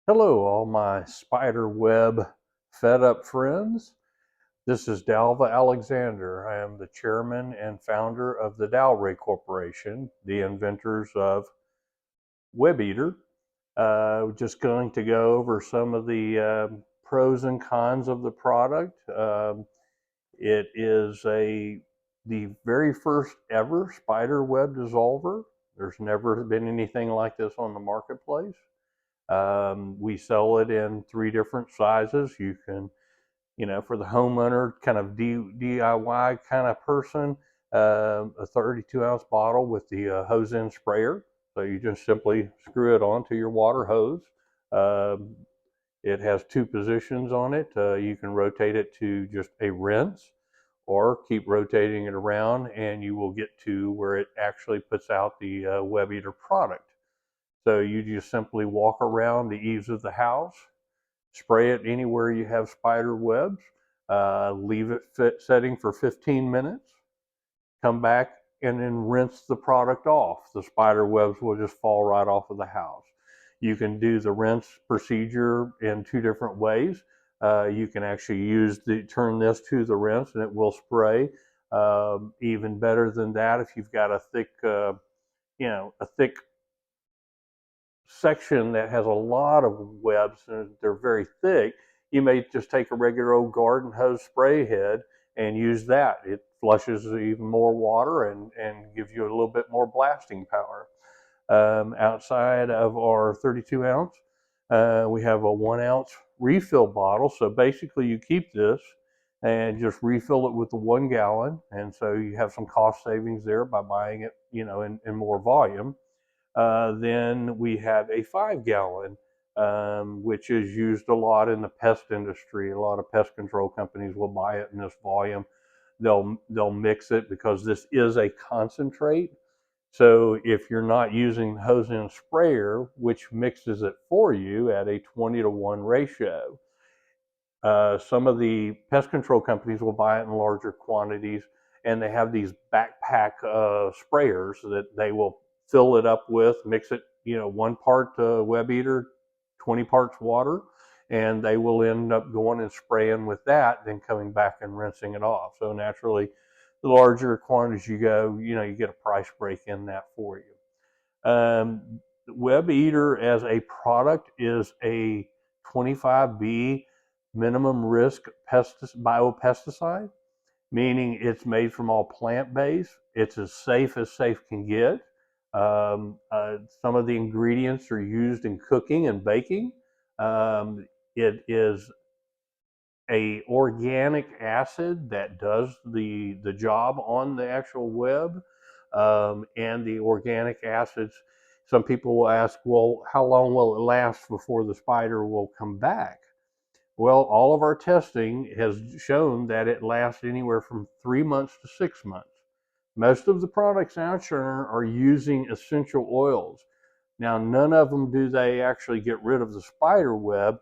Hello, all my spider web fed up friends. This is Dalva Alexander. I am the chairman and founder of the Dowray Corporation, the inventors of WebEater. Just going to go over some of the pros and cons of the product. It is the very first ever spider web dissolver. There's never been anything like this on the marketplace. We sell it in 3 different sizes. You can, for the homeowner, kind of DIY kind of person, a 32-ounce bottle with the hose-end sprayer. So you just simply screw it onto your water hose. Um, it has 2 positions on it. You can rotate it to just a rinse or keep rotating it around and you will get to where it actually puts out the Web Eater product. So you just simply walk around the eaves of the house, spray it anywhere you have spider webs, leave it setting for 15 minutes, come back and then rinse the product off. The spider webs will just fall right off of the house. You can do the rinse procedure in 2 different ways. You can actually turn this to the rinse and it will spray. Even better than that, if you've got a thick section that has a lot of webs and they're very thick, you may just take a regular old garden hose spray head and use that. It flushes even more water and gives you a little bit more blasting power. Outside of our 32 ounce, we have a 1 ounce refill bottle. So basically, you keep this and just refill it with the 1 gallon. And so you have some cost savings there by buying it, in more volume. Then we have a 5 gallon, which is used a lot in the pest industry. A lot of pest control companies will buy it in this volume. They'll mix it because this is a concentrate. So if you're not using hose and sprayer, which mixes it for you at a 20-to-1 ratio, some of the pest control companies will buy it in larger quantities, and they have these backpack sprayers that they will fill it up with, mix it, 1 part Web Eater, 20 parts water, and they will end up going and spraying with that, then coming back and rinsing it off. So naturally, the larger quantities you go, you get a price break in that for you. Web Eater as a product is a 25B minimum risk biopesticide, meaning it's made from all plant-based. It's as safe can get. Some of the ingredients are used in cooking and baking. It is a organic acid that does the job on the actual web. And the organic acids, some people will ask, well, how long will it last before the spider will come back? Well, all of our testing has shown that it lasts anywhere from 3 months to 6 months. Most of the products out there are using essential oils. Now, none of them do they actually get rid of the spider web.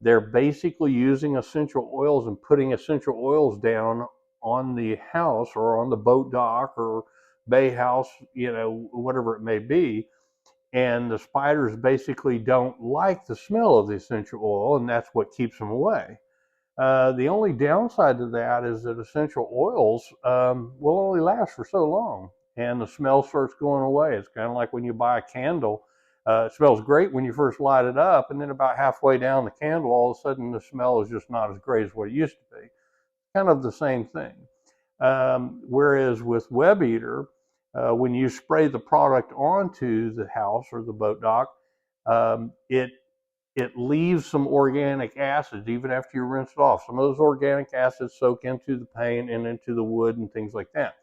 They're basically using essential oils and putting essential oils down on the house or on the boat dock or bay house, whatever it may be. And the spiders basically don't like the smell of the essential oil, and that's what keeps them away. The only downside to that is that essential oils will only last for so long, and the smell starts going away. It's kind of like when you buy a candle. It smells great when you first light it up, and then about halfway down the candle, all of a sudden the smell is just not as great as what it used to be. Kind of the same thing. Whereas with Web Eater, when you spray the product onto the house or the boat dock, it leaves some organic acids even after you rinse it off. Some of those organic acids soak into the paint and into the wood and things like that.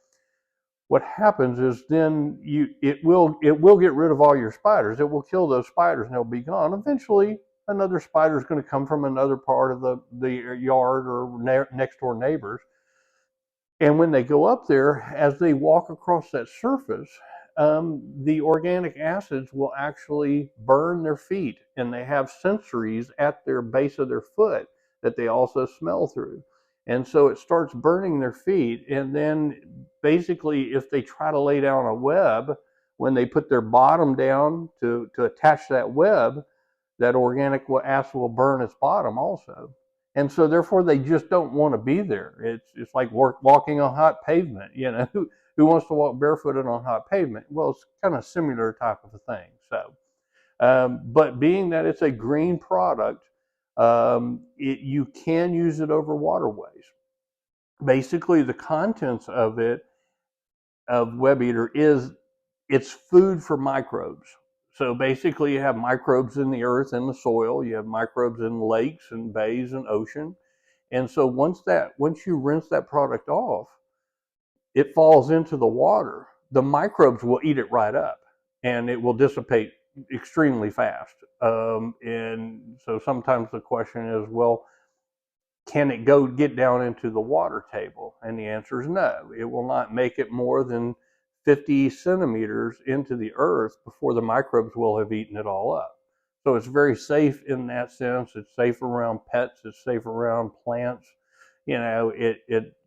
What happens is then it will get rid of all your spiders. It will kill those spiders and they'll be gone. Eventually, another spider is going to come from another part of the yard or next door neighbors. And when they go up there, as they walk across that surface, the organic acids will actually burn their feet, and they have sensories at their base of their foot that they also smell through. And so it starts burning their feet. And then basically, if they try to lay down a web, when they put their bottom down to attach that web, that organic acid will burn its bottom also. And so therefore they just don't want to be there. It's like walking on hot pavement. Who wants to walk barefooted on hot pavement? Well, it's kind of similar type of a thing. So, but being that it's a green product, you can use it over waterways. Basically, the contents of Web Eater is it's food for microbes. So basically, you have microbes in the earth and the soil. You have microbes in lakes and bays and ocean. And so once you rinse that product off, it falls into the water. The microbes will eat it right up, and it will dissipate extremely fast. And so sometimes the question is, well, can it go get down into the water table? And the answer is no. It will not make it more than 50 centimeters into the earth before the microbes will have eaten it all up. So it's very safe in that sense. It's safe around pets. It's safe around plants. If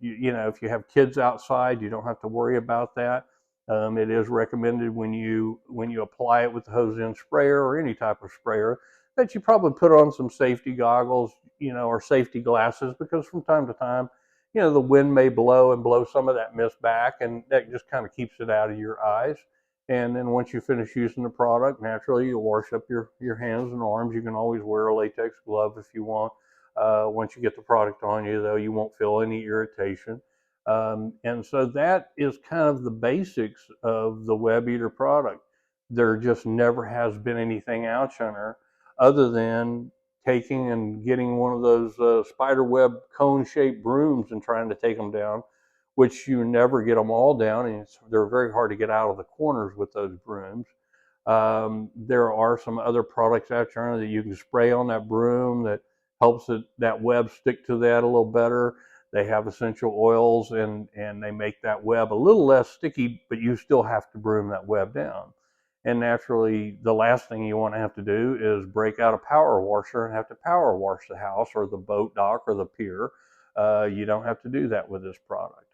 you have kids outside, you don't have to worry about that. It is recommended when you apply it with the hose end sprayer or any type of sprayer that you probably put on some safety goggles, or safety glasses, because from time to time, the wind may blow and blow some of that mist back, and that just kind of keeps it out of your eyes. And then once you finish using the product, naturally you wash up your hands and arms. You can always wear a latex glove if you want. Once you get the product on you, though, you won't feel any irritation. And so that is kind of the basics of the Web Eater product. There just never has been anything out, Shunner, other than taking and getting one of those spider web cone shaped brooms and trying to take them down, which you never get them all down, and they're very hard to get out of the corners with those brooms. There are some other products out there that you can spray on that broom that helps that web stick to that a little better. They have essential oils, and they make that web a little less sticky, but you still have to broom that web down. And naturally, the last thing you want to have to do is break out a power washer and have to power wash the house or the boat dock or the pier. You don't have to do that with this product.